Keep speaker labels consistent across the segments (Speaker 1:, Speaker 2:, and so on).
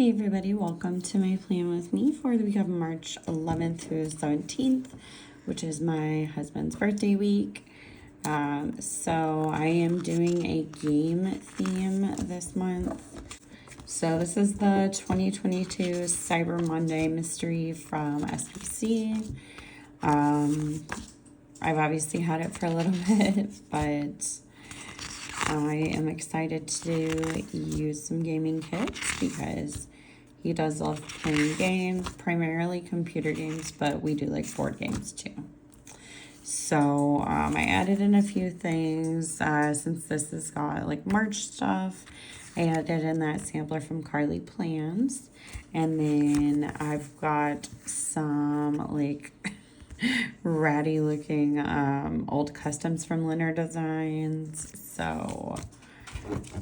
Speaker 1: Hey everybody, welcome to my plan with me for the week of March 11th through 17th, which is my husband's birthday week. So I am doing a game theme this month. So this is the 2022 Cyber Monday mystery from SPC. I've obviously had it for a little bit, but I am excited to use some gaming kits because he does love playing games, primarily computer games, but we do like board games too. So I added in a few things since this has got like March stuff. I added in that sampler from Carly Plans, and then I've got some like ratty looking old customs from Linear Designs. So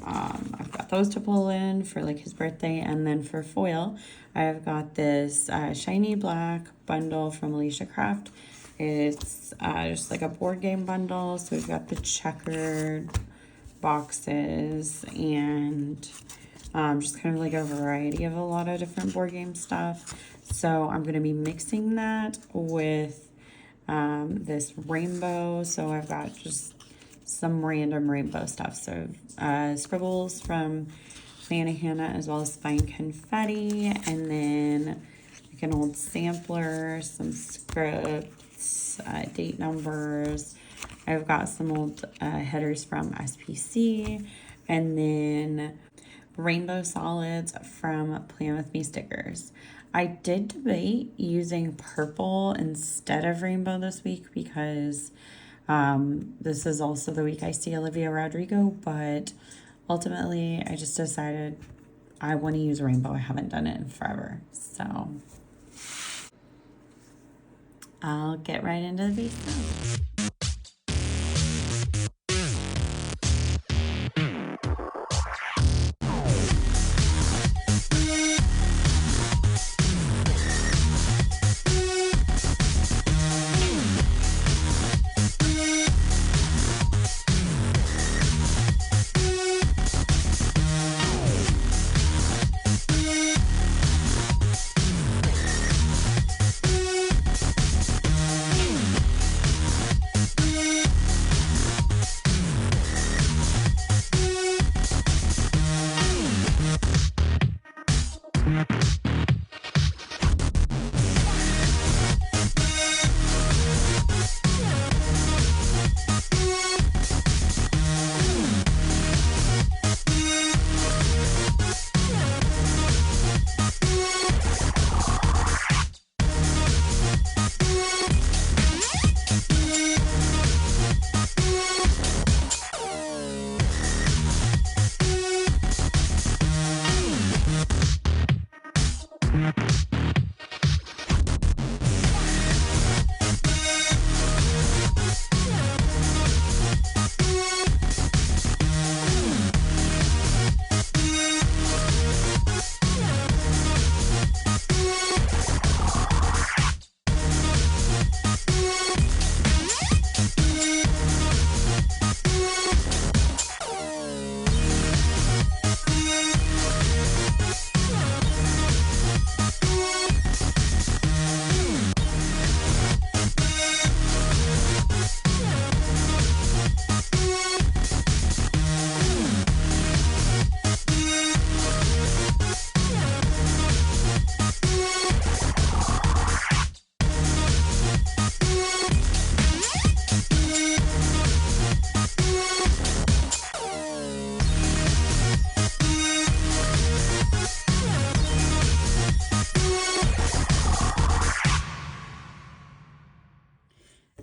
Speaker 1: I've got those to pull in for like his birthday. And then for foil, I've got this shiny black bundle from Alicia Craft. It's just like a board game bundle. So we've got the checkered boxes and just kind of like a variety of a lot of different board game stuff. So I'm going to be mixing that with this rainbow. So I've got just some random rainbow stuff. So scribbles from Fanny Hannah, as well as fine confetti, and then like an old sampler, some scripts, date numbers. I've got some old headers from SPC, and then rainbow solids from Plan With Me stickers. I did debate using purple instead of rainbow this week because this is also the week I see Olivia Rodrigo, but ultimately I just decided I want to use rainbow. I haven't done it in forever. So I'll get right into the base now.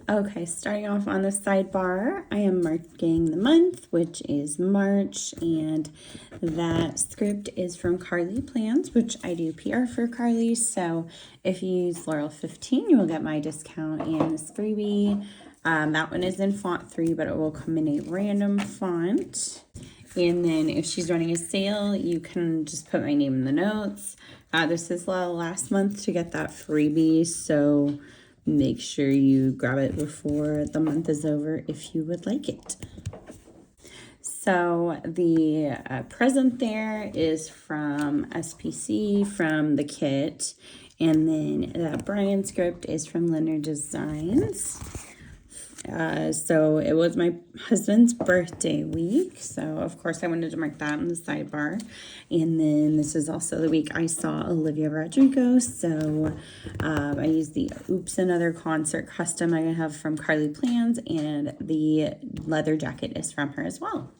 Speaker 1: Okay, starting off on the sidebar, I am marking the month, which is March, and that script is from Carly Plans, which I do PR for Carly. So if you use Laurel 15, you will get my discount and this freebie. That one is in font 3, but it will come in a random font. And then if she's running a sale, you can just put my name in the notes. This is last month to get that freebie, so make sure you grab it before the month is over if you would like it. So the present there is from SPC, from the kit. And then the Brian script is from Leonard Designs. So it was my husband's birthday week. So of course I wanted to mark that in the sidebar. And then this is also the week I saw Olivia Rodrigo. So I used the Oops Another Concert custom I have from Carly Plans, and the leather jacket is from her as well.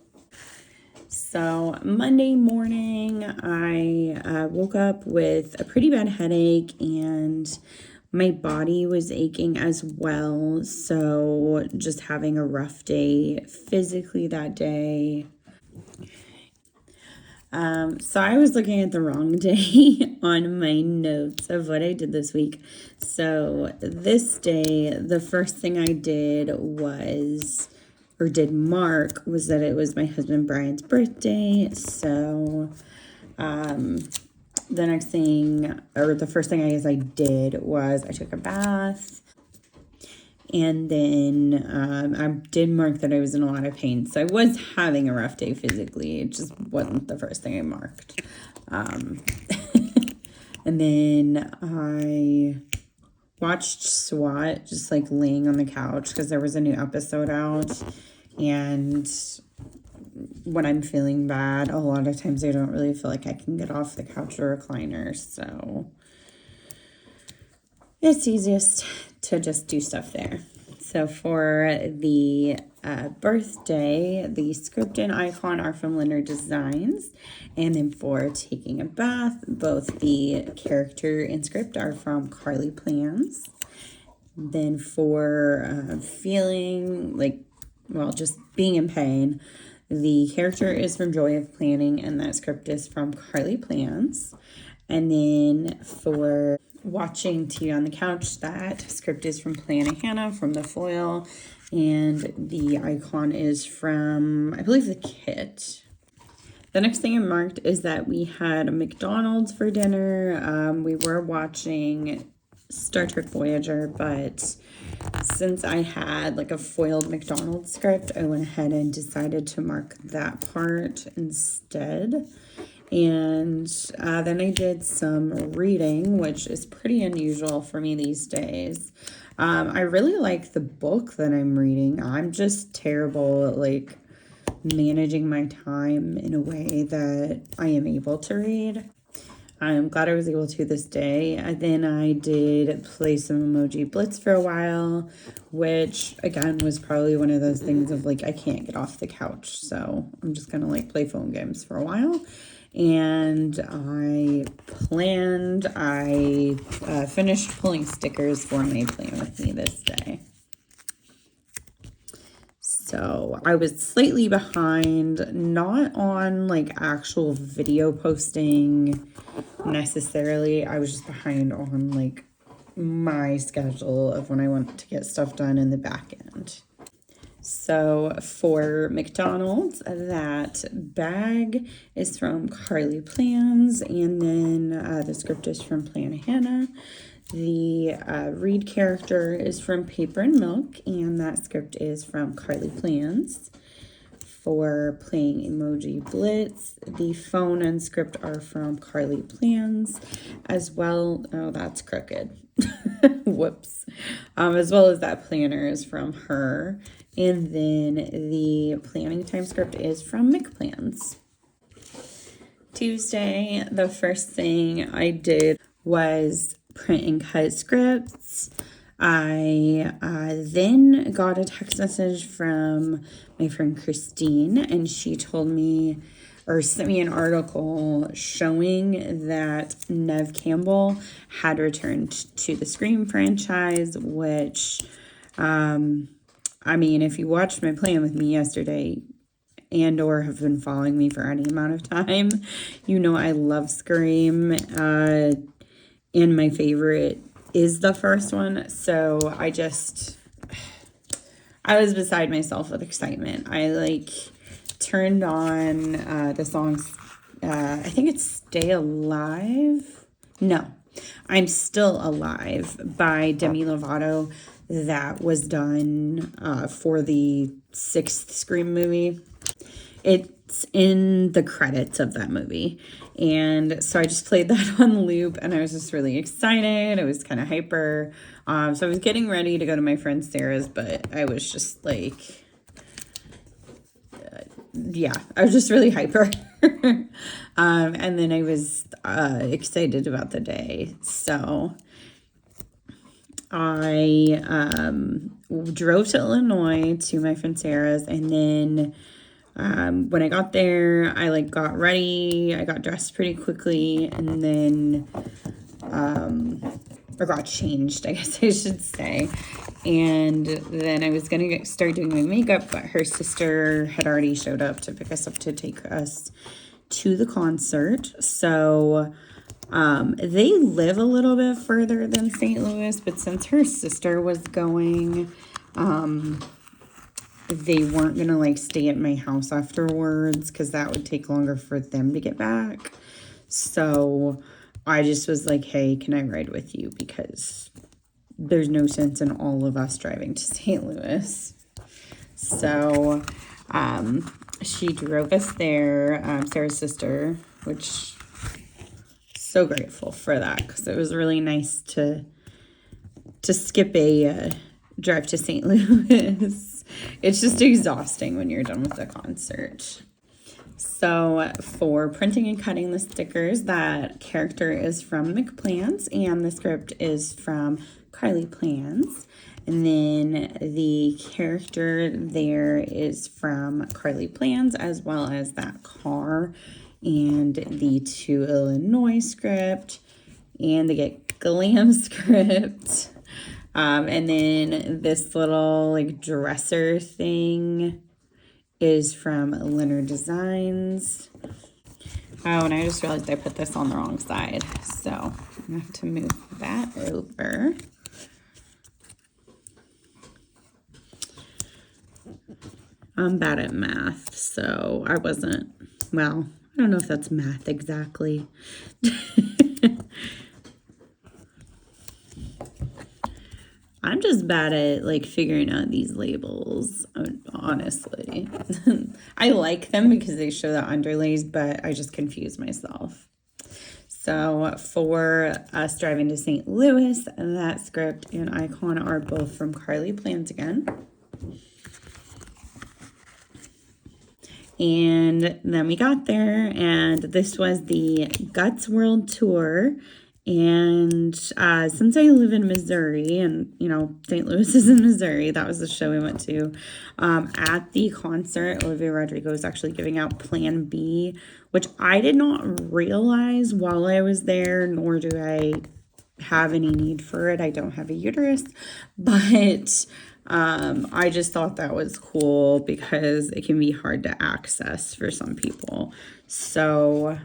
Speaker 1: So Monday morning, I woke up with a pretty bad headache, and my body was aching as well. So just having a rough day physically that day. So I was looking at the wrong day on my notes of what I did this week. So this day, the first thing I did was, or did mark, was that it was my husband Brian's birthday. So the next thing, or the first thing I guess I did, was I took a bath. And then I did mark that I was in a lot of pain. So I was having a rough day physically. It just wasn't the first thing I marked. And then I watched SWAT just like laying on the couch because there was a new episode out. And when I'm feeling bad, a lot of times I don't really feel like I can get off the couch or recliner. So it's easiest to just do stuff there. So for the birthday, the script and icon are from Leonard Designs. And then for taking a bath, both the character and script are from Carly Plans. Then for feeling like, well, just being in pain, the character is from Joy of Planning, and that script is from Carly Plans. And then for watching TV on the couch, that script is from Plan Hannah from the foil, and the icon is from, I believe, the kit. The next thing I marked is that we had a McDonald's for dinner. We were watching Star Trek Voyager, but since I had like a foiled McDonald's script, I went ahead and decided to mark that part instead. And then I did some reading, which is pretty unusual for me these days. I really like the book that I'm reading. I'm just terrible at like managing my time in a way that I am able to read. I'm glad I was able to this day. And then I did play some Emoji Blitz for a while, which again was probably one of those things of like I can't get off the couch, so I'm just gonna like play phone games for a while. And I finished pulling stickers for my Plan With Me this day. So I was slightly behind, not on like actual video posting necessarily. I was just behind on like my schedule of when I want to get stuff done in the back end. So for McDonald's, that bag is from Carly Plans, and then the script is from Plan Hannah. The Reed character is from Paper and Milk, and that script is from Carly Plans. For playing Emoji Blitz, the phone and script are from Carly Plans, as well. Oh, that's crooked. Whoops. As well as that planner is from her. And then the planning time script is from McPlans. Tuesday, the first thing I did was print and cut scripts. I then got a text message from my friend Christine, and she told me, or sent me an article showing that Neve Campbell had returned to the Scream franchise, which, I mean, if you watched my Plan With Me yesterday and or have been following me for any amount of time, you know I love Scream, and my favorite is the first one. So I was beside myself with excitement. I like turned on the songs, I think it's Stay Alive. No, I'm Still Alive by Demi Lovato. That was done for the 6th Scream movie. it's in the credits of that movie. And so I just played that on loop, and I was just really excited. I was kind of hyper. So I was getting ready to go to my friend Sarah's, but I was just like, yeah, I was just really hyper. And then I was excited about the day. So I drove to Illinois to my friend Sarah's, and then when I got there, I like got ready. I got dressed pretty quickly, and then or got changed, I guess I should say. And then I was gonna start doing my makeup, but her sister had already showed up to pick us up to take us to the concert. So they live a little bit further than St. Louis, but since her sister was going, they weren't gonna like stay at my house afterwards because that would take longer for them to get back. So I just was like, hey, can I ride with you? Because there's no sense in all of us driving to St. Louis. So she drove us there, Sarah's sister, which so grateful for that because it was really nice to skip a drive to St. Louis. It's just exhausting when you're done with the concert. So for printing and cutting the stickers, that character is from McPlans and the script is from Carly Plans. And then the character there is from Carly Plans, as well as that car and the To Illinois script and the Get Glam script. And then this little like dresser thing is from Leonard Designs. Oh, and I just realized I put this on the wrong side. So I'm gonna have to move that over. I'm bad at math, so I wasn't, well, I don't know if that's math exactly. I'm just bad at like figuring out these labels, honestly. I like them because they show the underlays, but I just confuse myself. So for us driving to St. Louis, that script and icon are both from Carly Plans again. And then we got there, and this was the Guts World Tour. And since I live in Missouri, and you know, St. Louis is in Missouri, that was the show we went to. At the concert, Olivia Rodrigo was actually giving out Plan B, which I did not realize while I was there, nor do I have any need for it. I don't have a uterus, but I just thought that was cool because it can be hard to access for some people. So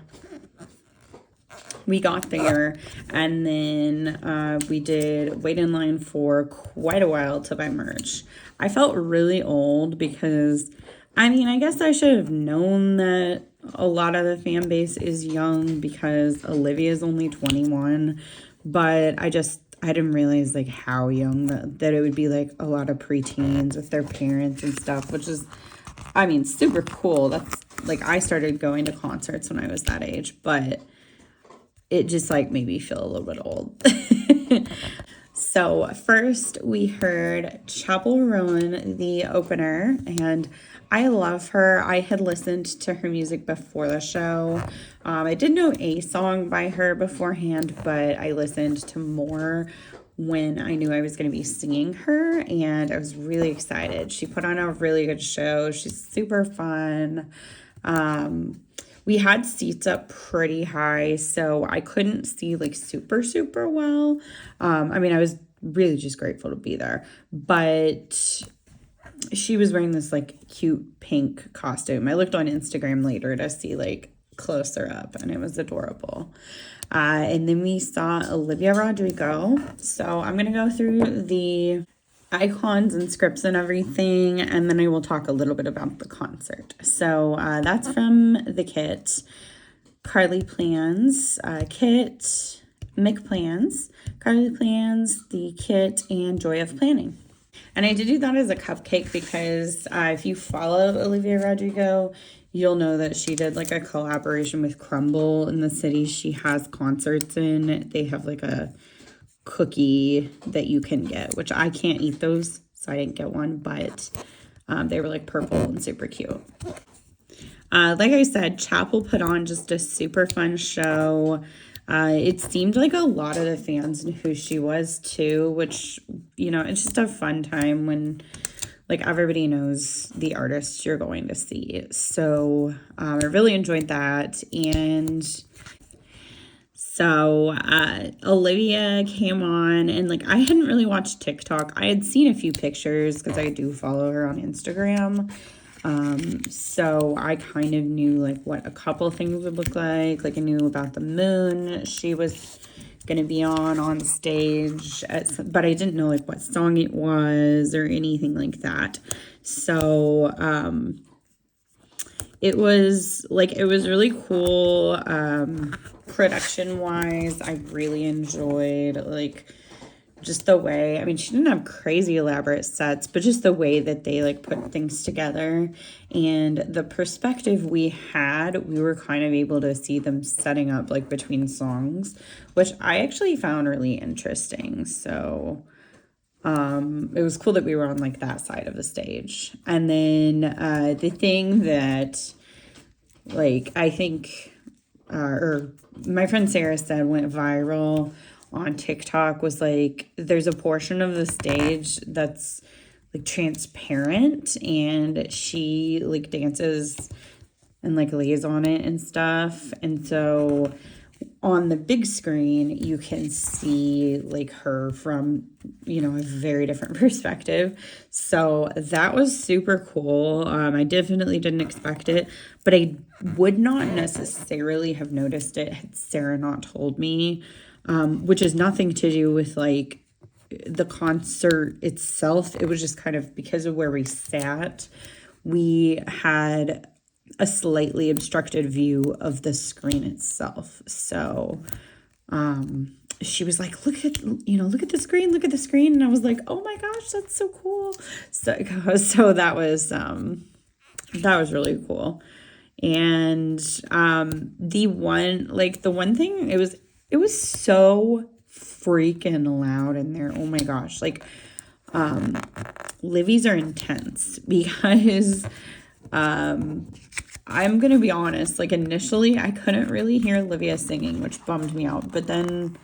Speaker 1: we got there, and then we did wait in line for quite a while to buy merch. I felt really old because, I mean, I guess I should have known that a lot of the fan base is young because Olivia is only 21, but I didn't realize like how young that it would be, like a lot of preteens with their parents and stuff, which is, I mean, super cool. That's like, I started going to concerts when I was that age, but it just like made me feel a little bit old. So first we heard Chapel Roan, the opener, and I love her. I had listened to her music before the show. I did know a song by her beforehand, but I listened to more when I knew I was going to be singing her, and I was really excited. She put on a really good show. She's super fun. We had seats up pretty high, so I couldn't see like super well. I mean, I was really just grateful to be there, but she was wearing this like cute pink costume. I looked on Instagram later to see like closer up, and it was adorable. And then we saw Olivia Rodrigo. So I'm gonna go through the icons and scripts and everything, and then I will talk a little bit about the concert. So that's from the kit. Carly Plans, kit, McPlans, Carly Plans, the kit, and Joy of Planning. And I did do that as a cupcake because if you follow Olivia Rodrigo, you'll know that she did like a collaboration with Crumble in the city she has concerts in. They have like a cookie that you can get, which I can't eat those, so I didn't get one, but they were like purple and super cute. Like I said, Chapel put on just a super fun show. It seemed like a lot of the fans knew who she was too, which, you know, it's just a fun time when like everybody knows the artist you're going to see. So I really enjoyed that. And so Olivia came on, and like I hadn't really watched TikTok. I had seen a few pictures because I do follow her on Instagram. So I kind of knew like what a couple things would look like. Like I knew about the moon she was gonna be on stage, but I didn't know like what song it was or anything like that. So it was really cool. Production wise, I really enjoyed like just the way, I mean, she didn't have crazy elaborate sets, but just the way that they like put things together and the perspective we had, we were kind of able to see them setting up like between songs, which I actually found really interesting. So it was cool that we were on like that side of the stage. And then the thing that like I think or my friend Sarah said went viral on TikTok was like there's a portion of the stage that's like transparent, and she like dances and like lays on it and stuff. And so on the big screen you can see like her from, you know, a very different perspective. So that was super cool. I definitely didn't expect it, but I would not necessarily have noticed it had Sarah not told me, which is nothing to do with like the concert itself. It was just kind of because of where we sat, we had a slightly obstructed view of the screen itself. So she was like, look at the screen. And I was like, oh my gosh, that's so cool. So that was really cool. And the one thing, it was so freaking loud in there. Oh my gosh. Like Livy's are intense because I'm going to be honest, like initially I couldn't really hear Olivia singing, which bummed me out. But then,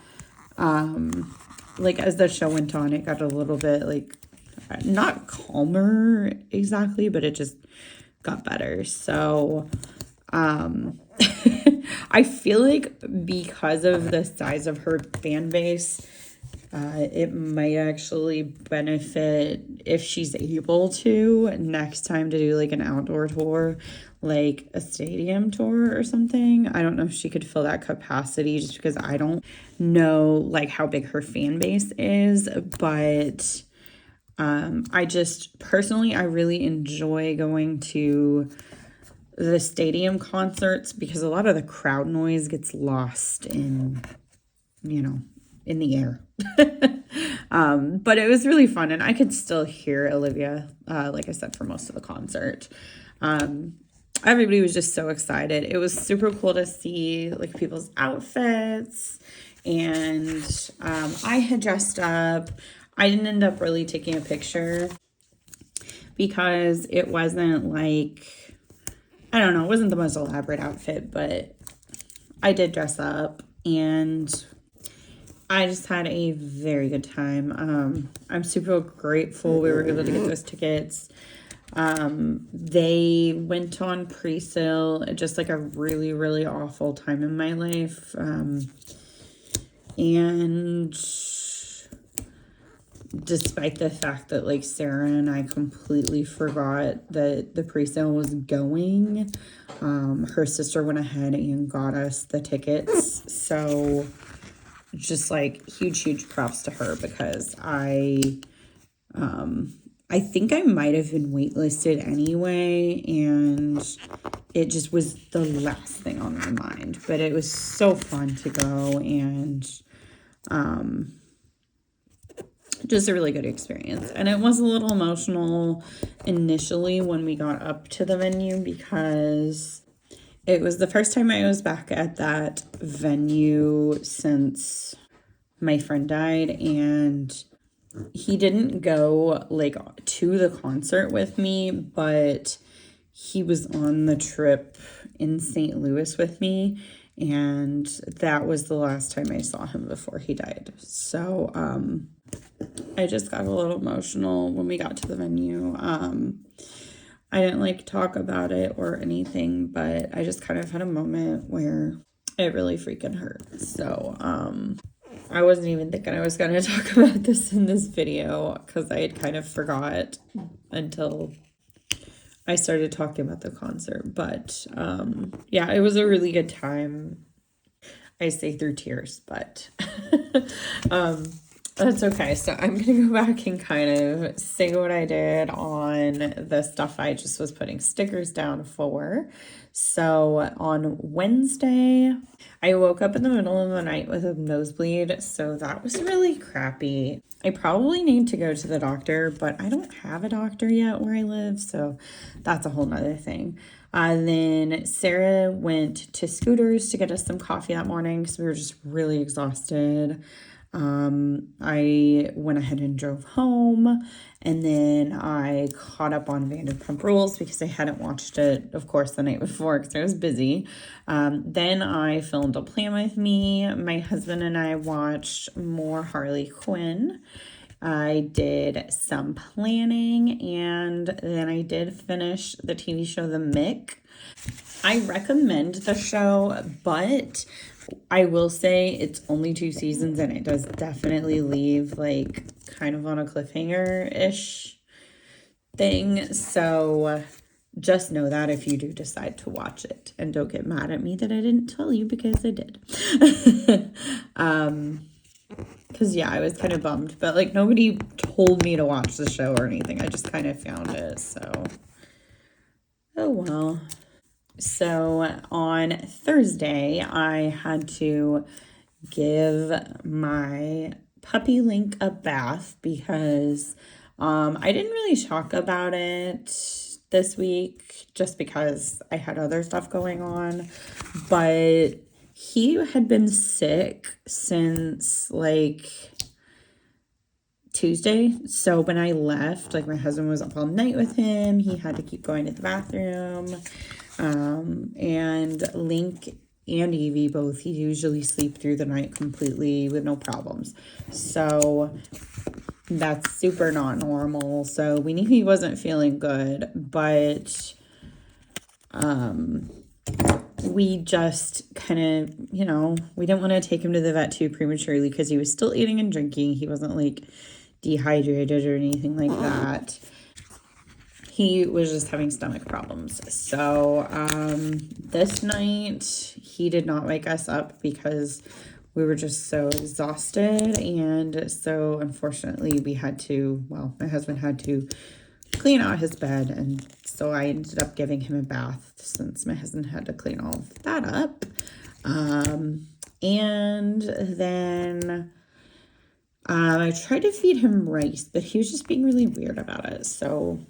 Speaker 1: like as the show went on, it got a little bit like, not calmer exactly, but it just got better. So, I feel like because of the size of her fan base, it might actually benefit if she's able to next time to do like an outdoor tour, like a stadium tour or something. I don't know if she could fill that capacity just because I don't know like how big her fan base is, but I just personally, I really enjoy going to the stadium concerts because a lot of the crowd noise gets lost in, you know, in the air. But it was really fun, and I could still hear Olivia, like I said, for most of the concert. Everybody was just so excited. It was super cool to see like people's outfits, and I had dressed up. I didn't end up really taking a picture because it wasn't like, I don't know, it wasn't the most elaborate outfit, but I did dress up and I just had a very good time. I'm super grateful we were able to get those tickets. They went on pre-sale at just like a really, really awful time in my life. And despite the fact that like Sarah and I completely forgot that the pre-sale was going, her sister went ahead and got us the tickets. So just like huge props to her because I think I might have been waitlisted anyway, and it just was the last thing on my mind. But it was so fun to go and just a really good experience. And it was a little emotional initially when we got up to the venue because it was the first time I was back at that venue since my friend died, and he didn't go like to the concert with me, but he was on the trip in St. Louis with me, and that was the last time I saw him before he died. So I just got a little emotional when we got to the venue. I didn't like talk about it or anything, but I just kind of had a moment where it really freaking hurt. So I wasn't even thinking I was going to talk about this in this video because I had kind of forgot until I started talking about the concert. But yeah, it was a really good time. I say through tears, but that's okay. So I'm going to go back and kind of say what I did on the stuff I just was putting stickers down for. So on Wednesday, I woke up in the middle of the night with a nosebleed. So that was really crappy. I probably need to go to the doctor, but I don't have a doctor yet where I live. So that's a whole nother thing. Then Sarah went to Scooters to get us some coffee that morning because we were just really exhausted. I went ahead and drove home, and then I caught up on Vanderpump Rules because I hadn't watched it, of course, the night before because I was busy. Then I filmed a plan with me. My husband and I watched more Harley Quinn. I did some planning, and then I did finish the TV show The Mick. I recommend the show, but I will say it's only 2 seasons and it does definitely leave like kind of on a cliffhanger-ish thing. So just know that if you do decide to watch it, and don't get mad at me that I didn't tell you because I did. Because yeah, I was kind of bummed, but like nobody told me to watch the show or anything. I just kind of found it. So, oh well. So on Thursday, I had to give my puppy Link a bath because I didn't really talk about it this week just because I had other stuff going on. But he had been sick since like Tuesday. So when I left, like my husband was up all night with him. He had to keep going to the bathroom. And Link and Evie both, he usually sleep through the night completely with no problems. So that's super not normal. So we knew he wasn't feeling good, but we just kind of, you know, we didn't want to take him to the vet too prematurely because he was still eating and drinking. He wasn't like dehydrated or anything like that. He was just having stomach problems. So this night he did not wake us up because we were just so exhausted. And so unfortunately we had to, well, my husband had to clean out his bed. And so I ended up giving him a bath since my husband had to clean all of that up. And then I tried to feed him rice, but he was just being really weird about it. So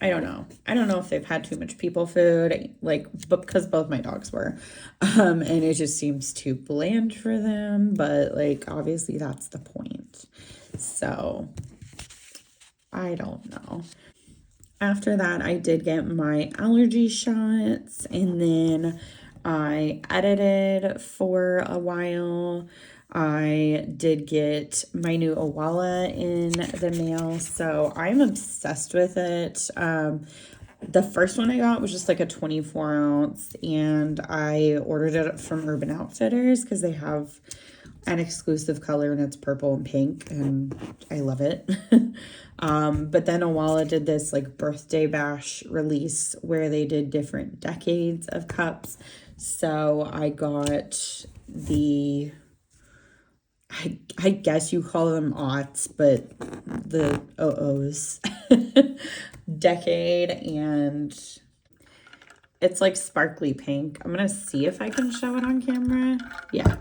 Speaker 1: I don't know. I don't know if they've had too much people food, like, but because both my dogs were, and it just seems too bland for them, but like, obviously that's the point. So I don't know. After that, I did get my allergy shots, and then I edited for a while. I did get my new Owala in the mail, so I'm obsessed with it. The first one I got was just like a 24 ounce, and I ordered it from Urban Outfitters because they have an exclusive color, and it's purple and pink, and I love it. But then Owala did this like birthday bash release where they did different decades of cups. So I got the, I guess you call them aughts, but the OOs decade, and it's like sparkly pink. I'm gonna see if I can show it on camera. Yeah.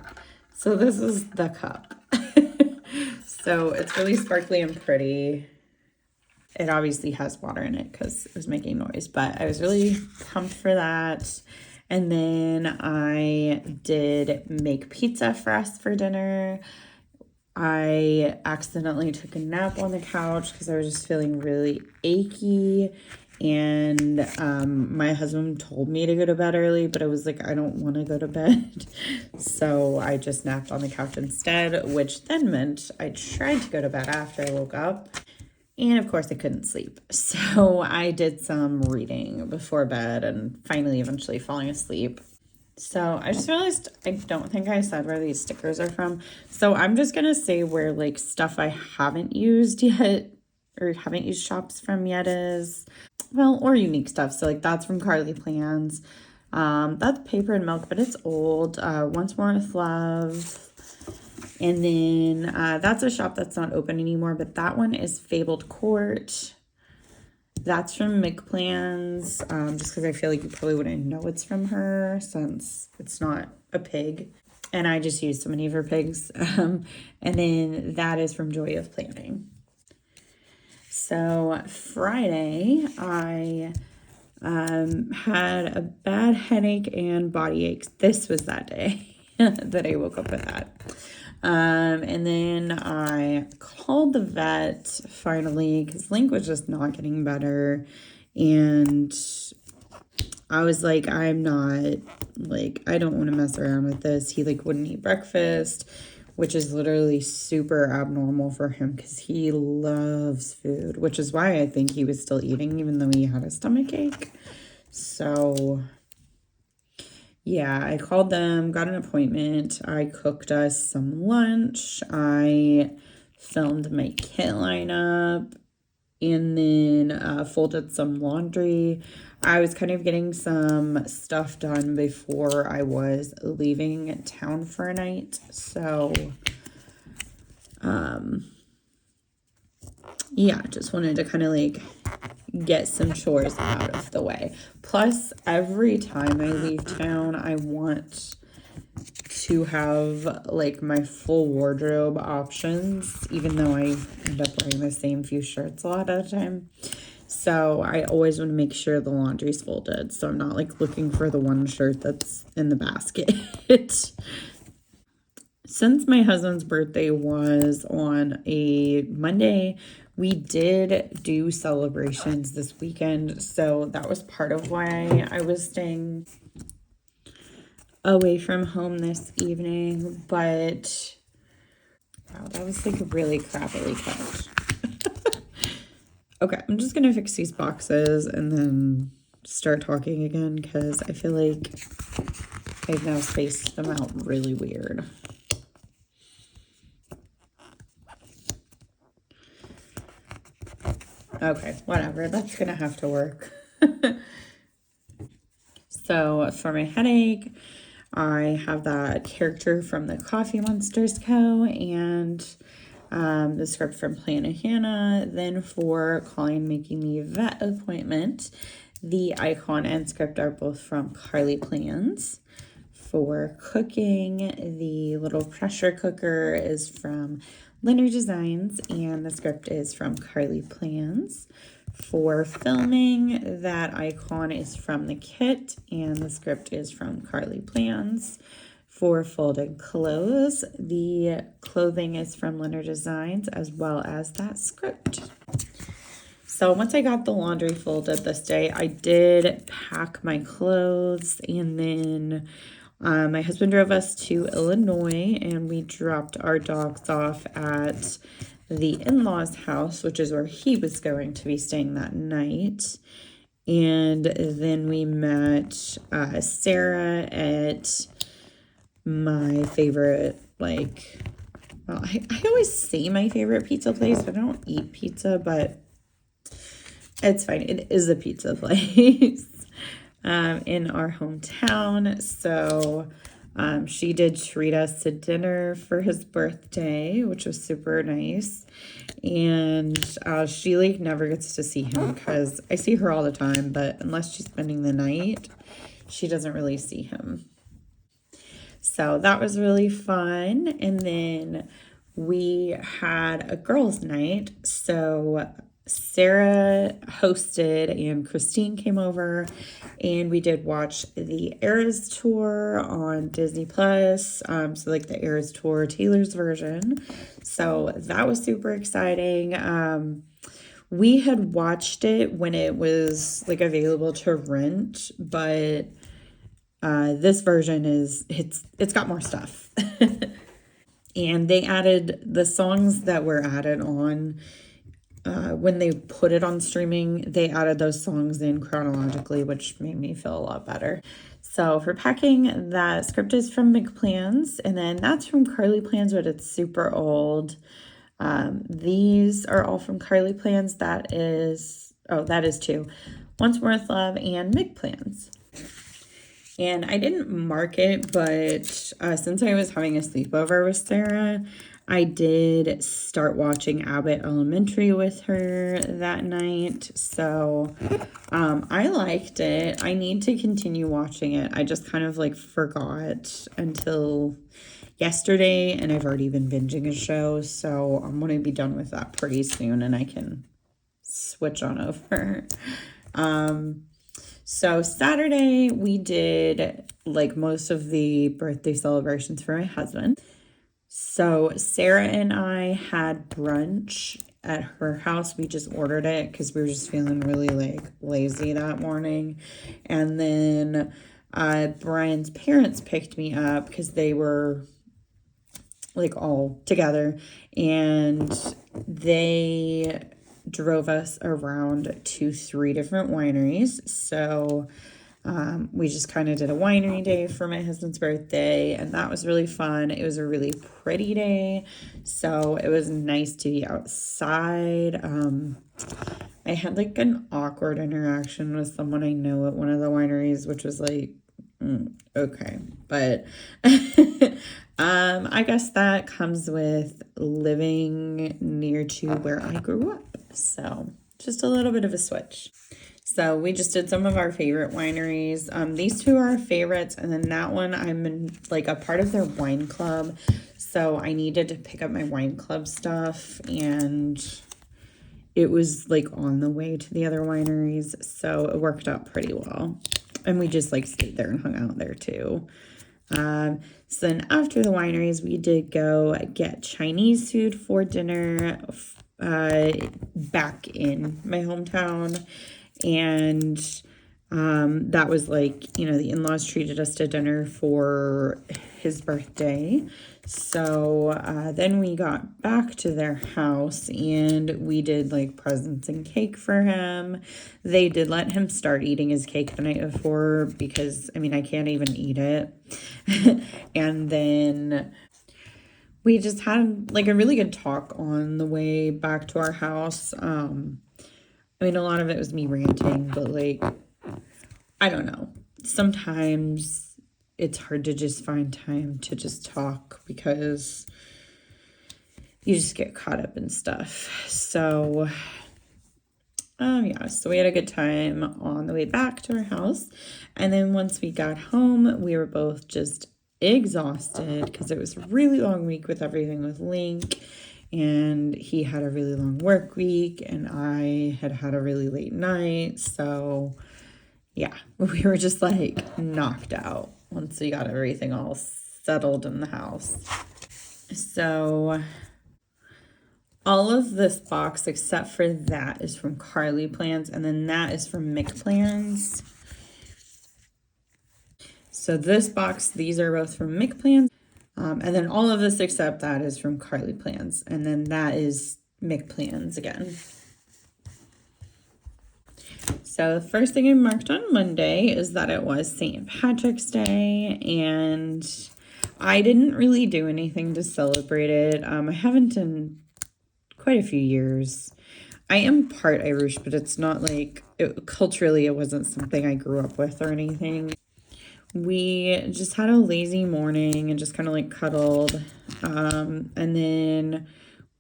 Speaker 1: So this is the cup. So it's really sparkly and pretty. It obviously has water in it because it was making noise, but I was really pumped for that. And then I did make pizza for us for dinner. I accidentally took a nap on the couch because I was just feeling really achy. And my husband told me to go to bed early, but I was like, I don't want to go to bed. So I just napped on the couch instead, which then meant I tried to go to bed after I woke up. And of course, I couldn't sleep. So I did some reading before bed and finally eventually falling asleep. So I just realized I don't think I said where these stickers are from. So I'm just going to say where like stuff I haven't used yet or haven't used shops from yet is, well, or unique stuff. So like that's from Carly Plans. That's Paper and Milk, but it's old. Once More with Love. And then that's a shop that's not open anymore, but that one is Fabled Court. That's from Mick Plans, just because I feel like you probably wouldn't know it's from her since it's not a pig. And I just used so many of her pigs. And then that is from Joy of Planning. So Friday, I had a bad headache and body aches. This was that day that I woke up with that. And then I called the vet finally because Link was just not getting better. And I was like, I don't want to mess around with this. He like wouldn't eat breakfast, which is literally super abnormal for him because he loves food, which is why I think he was still eating even though he had a stomach ache. So yeah, I called them, got an appointment. I cooked us some lunch. I filmed my kit lineup and then folded some laundry. I was kind of getting some stuff done before I was leaving town for a night. So, yeah, just wanted to kind of like get some chores out of the way. Plus, every time I leave town, I want to have like my full wardrobe options, even though I end up wearing the same few shirts a lot of the time. So I always want to make sure the laundry's folded. So I'm not like looking for the one shirt that's in the basket. Since my husband's birthday was on a Monday, we did do celebrations this weekend. So that was part of why I was staying away from home this evening. But wow, that was like really crappily cut. Okay, I'm just gonna fix these boxes and then start talking again because I feel like I've now spaced them out really weird. Okay, whatever. That's gonna have to work. So for my headache, I have that character from the Coffee Monsters Co. and the script from Plan of Hannah. Then for calling making the vet appointment, the icon and script are both from Carly Plans. For cooking, the little pressure cooker is from Linear Designs and the script is from Carly Plans. For filming, that icon is from the kit and the script is from Carly Plans. For folded clothes, the clothing is from Linear Designs as well as that script. So once I got the laundry folded this day, I did pack my clothes and then my husband drove us to Illinois and we dropped our dogs off at the in-laws' house, which is where he was going to be staying that night. And then we met Sarah at my favorite, I always say my favorite pizza place, but I don't eat pizza, but it's fine. It is a pizza place in our hometown. So she did treat us to dinner for his birthday, which was super nice. And she never gets to see him because I see her all the time, but unless she's spending the night, she doesn't really see him. So that was really fun. And then we had a girls' night. So Sarah hosted and Christine came over, and we did watch the Eras tour on Disney Plus. So like the Eras tour, Taylor's version. So that was super exciting. We had watched it when it was like available to rent, but this version it's got more stuff. And they added the songs that were added on when they put it on streaming. They added those songs in chronologically, which made me feel a lot better. So for packing, that script is from McPlans, and then that's from Carly Plans, but it's super old. These are all from Carly Plans. That is two. Once Worth Love and McPlans. And I didn't mark it, but since I was having a sleepover with Sarah, I did start watching Abbott Elementary with her that night. So I liked it. I need to continue watching it. I just kind of like forgot until yesterday, and I've already been binging a show. So I'm going to be done with that pretty soon, and I can switch on over. So Saturday we did like most of the birthday celebrations for my husband. So Sarah and I had brunch at her house. We just ordered it because we were just feeling really like lazy that morning. And then Brian's parents picked me up because they were like all together, and they drove us around to 3 different wineries. So we just kind of did a winery day for my husband's birthday, and that was really fun. It was a really pretty day, so it was nice to be outside. I had like an awkward interaction with someone I know at one of the wineries, which was like, okay, but I guess that comes with living near to where I grew up. So just a little bit of a switch. So we just did some of our favorite wineries. These 2 are our favorites, and then that one I'm in like a part of their wine club. So I needed to pick up my wine club stuff, and it was like on the way to the other wineries. So it worked out pretty well. And we just like stayed there and hung out there too. So then after the wineries, we did go get Chinese food for dinner back in my hometown. And that was like, you know, the in-laws treated us to dinner for his birthday. So then we got back to their house and we did like presents and cake for him. They did let him start eating his cake the night before because, I mean, I can't even eat it. And then we just had like a really good talk on the way back to our house. I mean, a lot of it was me ranting, but like, I don't know. Sometimes it's hard to just find time to just talk because you just get caught up in stuff. So, yeah, so we had a good time on the way back to our house. And then once we got home, we were both just exhausted because it was a really long week with everything with Link. And he had a really long work week, and I had had a really late night. So, yeah, we were just like knocked out once we got everything all settled in the house. So all of this box except for that is from Carly Plans, and then that is from Mick Plans. So this box, these are both from Mick Plans. And then all of this except that is from Carly Plans. And then that is Mick Plans again. So the first thing I marked on Monday is that it was St. Patrick's Day, and I didn't really do anything to celebrate it. I haven't in quite a few years. I am part Irish, but it's not like, culturally it wasn't something I grew up with or anything. We just had a lazy morning and just kind of like cuddled. And then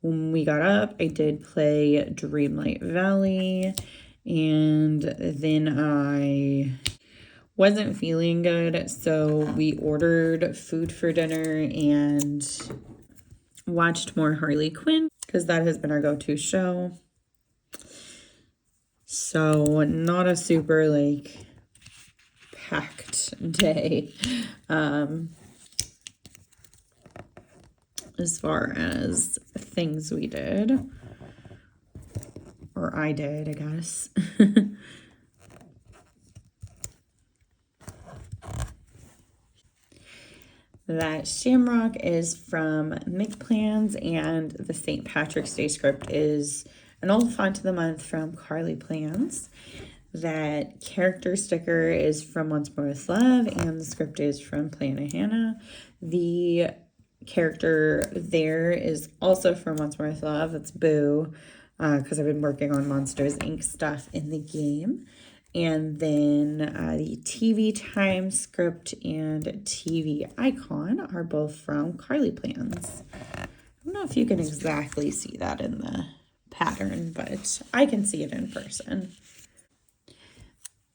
Speaker 1: when we got up, I did play Dreamlight Valley. And then I wasn't feeling good, so we ordered food for dinner, and watched more Harley Quinn because that has been our go-to show. So not a super like packed day as far as things we did, or I did, I guess. That Shamrock is from McPlans, and the St. Patrick's Day script is an old font of the month from Carly Plans. That character sticker is from Once More With Love, and the script is from Plana Hannah. The character there is also from Once More With Love. It's Boo, because I've been working on Monsters, Inc. stuff in the game. And then the TV time script and TV icon are both from Carly Plans. I don't know if you can exactly see that in the pattern, but I can see it in person.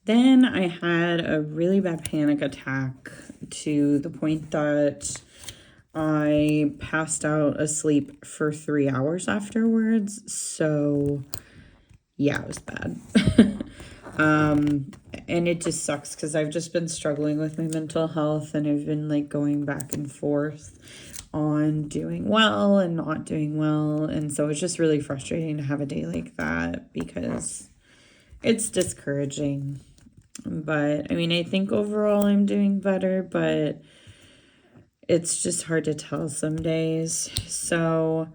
Speaker 1: Then I had a really bad panic attack to the point that I passed out asleep for 3 hours afterwards. So yeah, it was bad. And it just sucks because I've just been struggling with my mental health, and I've been like going back and forth on doing well and not doing well. And so it's just really frustrating to have a day like that because it's discouraging. But I mean, I think overall I'm doing better, but it's just hard to tell some days. So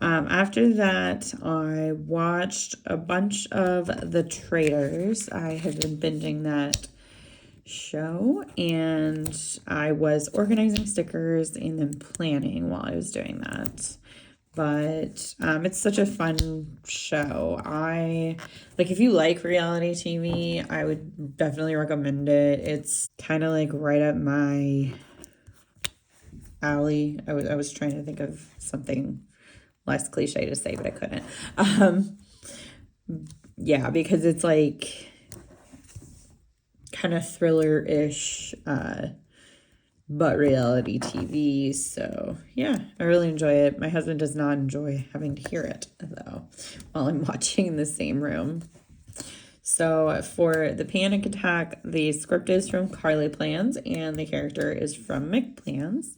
Speaker 1: after that, I watched a bunch of The Traitors. I have been binging that show, and I was organizing stickers and then planning while I was doing that. But it's such a fun show. If you like reality TV, I would definitely recommend it. It's kind of like right up my alley. I was trying to think of something less cliche to say, but I couldn't. Yeah, because it's like kind of thriller-ish, but reality TV. So yeah, I really enjoy it. My husband does not enjoy having to hear it though while I'm watching in the same room. So for the panic attack, the script is from Carly Plans and the character is from McPlans.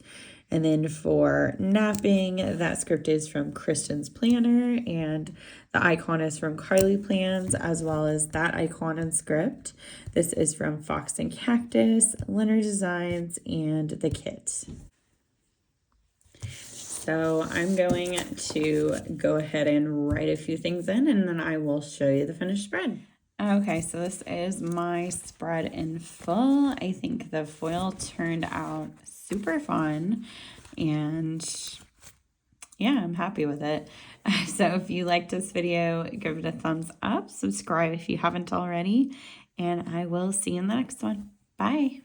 Speaker 1: And then for napping, that script is from Kristen's Planner, and the icon is from Carly Plans, as well as that icon and script. This is from Fox and Cactus, Leonard Designs, and the kit. So I'm going to go ahead and write a few things in, and then I will show you the finished spread. Okay, so this is my spread in full. I think the foil turned out super fun, and yeah, I'm happy with it. So if you liked this video, give it a thumbs up, subscribe if you haven't already, and I will see you in the next one. Bye.